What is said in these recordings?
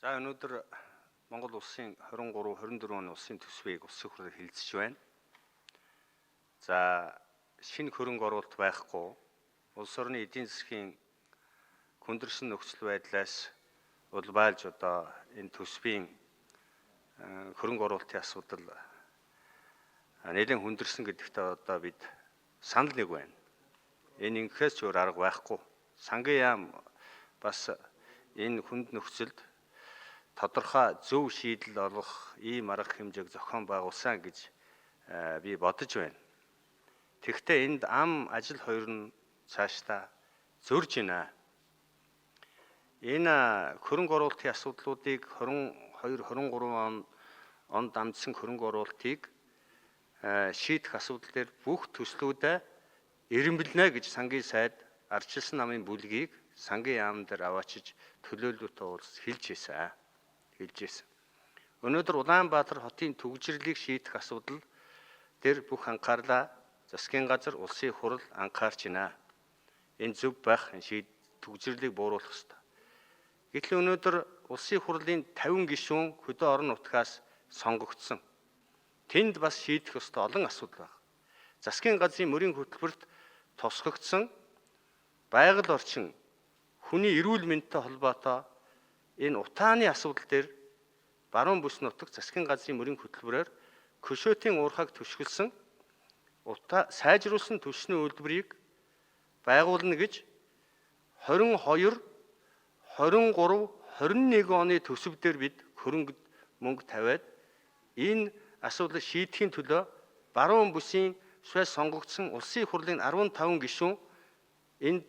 За өнөөдөр Монгол улсын 23-24 оны улсын төсвийг улсын хурлаар хэлэлцэж байна. За шинэ хөрөнгө оруулалт байхгүй улс орны эдийн засгийн хүндэрсэн нөхцөл байдлаас улбайлж одоо энэ төсвийн хөрөнгө оруулалтын асуудал нэлээд хүндэрсэн гэдэгтээ одоо бид санал нэг байна. Энэ ингэхээс ч өөр арга байхгүй. Сангийн яам бас энэ хүнд нөхцөлд тодорхой зөв шийдэл олгох ийм арга хэмжээг зохион байгуулсан гэж би бодож байна. Тэгэхдээ энд ам ажил хоёр нь цаашдаа зөрж байна. Энэ хөрөнгө оруулалтын асуудлуудыг 22-23 онд амжсан хөрөнгө оруулалтыг шийдэх асуудал дээр бүх төслүүдэд эренбэлнэ гэж сангийн сайд ардчилсан намын бүлгийг сангийн яам дээр аваачиж төлөөлөлтөд уулз хэлж ирсэн. Өнөөдөр Улаанбаатар хотын төгжрлийг шийдэх асуудал дээр бүх анхаарлаа засгийн газар, улсын хурал анхаарч байна. Энэ зөв байх төгжрлийг бууруулах ёстой. Гэтэл өнөөдөр улсын хурлын 50 гишүүн хөдөө орон нутгаас сонгогдсон. Тэнд бас шийдэх ёстой олон асуудал байна. Засгийн газрын мөрийн хөтөлбөрт тусгагдсан байгаль орчин, хүний эрүүл мэндтэй холбоотой энэ утааны асуудал дээр баруун бүс нутаг засгийн газрын мөрийн хөтөлбөрөөр Көшөөтийн уурхайг түшгэлсэн сайжруулсан түвшний үйлдвэрийг байгуулна гэж 22, 23, 21 оны төсөвдөр бид хөрөнгө мөнгө тавиад энэ асуудлыг шийдэхийн төлөө баруун бүсийн швед сонгогдсон улсын хурлын 15 гишүүн энд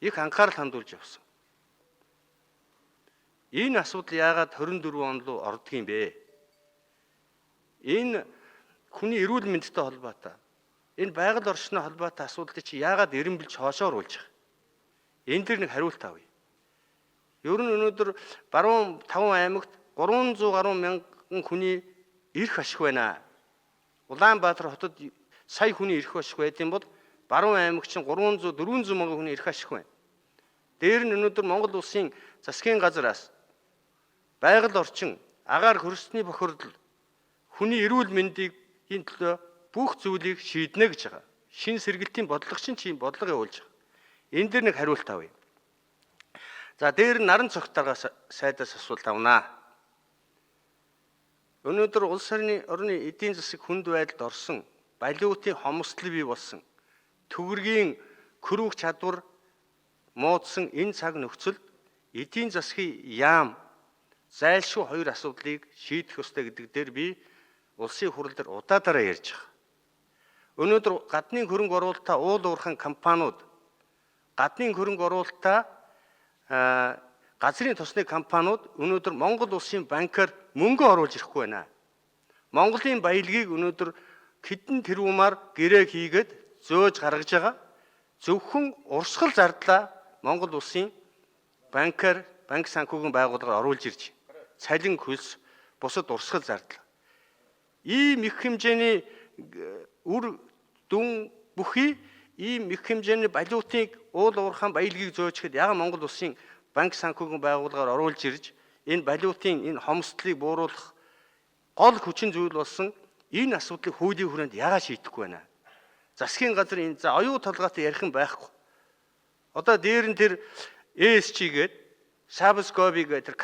их анхаарал хандуулж явсан. Энэ асуудал яагаад 24 он руу ордгийм бэ? Энэ хүний эрүүл мэндтэй холбоотой. Энэ байгаль орчны холбоотой асуудлыг чи яагаад эренбэлж хоошоор уулж байгаа? Энэ дэр нэг хариулт авъя. Ер нь өнөөдөр баруун 5 аймагт 300 гаруй мянган хүний эрх ашиг байна. Улаанбаатар хотод сая хүний эрх ашиг байдсан бол баруун аймагт чинь 300 400 мянган хүний эрх ашиг байна. Дээр нь өнөөдөр Монгол улсын засгийн газраас байгаль орчин, агаар хөрсний бохирдол, хүний эрүүл мэндийн төлөө бүх зүйлийг шийднэ гэж байгаа. Шин сэргэлтийн бодлогочин чинь бодлого явуулж байгаа. Энэ дээр нэг хариулт авъя. За дээр нь наран цогтаргаас сайдаас асуулт авнаа. Өнөөдөр улс орны эдийн засаг хүнд байдалд орсон, балиутын хомсдол бий болсон, төгрөгийн хөрвөх чадвар муудсан энэ цаг нөхцөлд эдийн засгийн яам зайлшгүй хоёр асуудлыг шийдэх ёстой гэдэг дээр би улсын хурал дээр удаадараа ярьж байгаа. Өнөөдөр гадны хөрөнгө оруулалтаа уул уурхайн компаниуд, гадны хөрөнгө оруулалтаа газрын тосны компаниуд өнөөдөр Монгол улсын банкар мөнгө оруулж ирэхгүй байна. Монголын баялагийг өнөөдөр хэдэн тэрбумаар гэрээ хийгээд зөөж гаргаж байгаа. Зөвхөн урсгал зардлаа Монгол улсын банкар, банк санхүүгийн байгууллагаар оруулж ирж байна. Цалин хөлс, бусад урсгал зардал. Ийм их хэмжээний үр дүн бүхий ийм их хэмжээний балиутыг уул уурхайн баялагийг зөөчгээд яагаад Монгол улсын банк санхүүгийн байгууллагаар оруулж ирж энэ балиутын энэ хомсдлыг бууруулах гол хүчин зүйл болсон энэ асуудлыг хуулийн хүрээнд яагаад шийдэхгүй байна? Засгийн газар энэ за оюу толгойтой ярих юм байхгүй. Одоо дээр нь тэр ESG гээд Сабскоби гээд тэр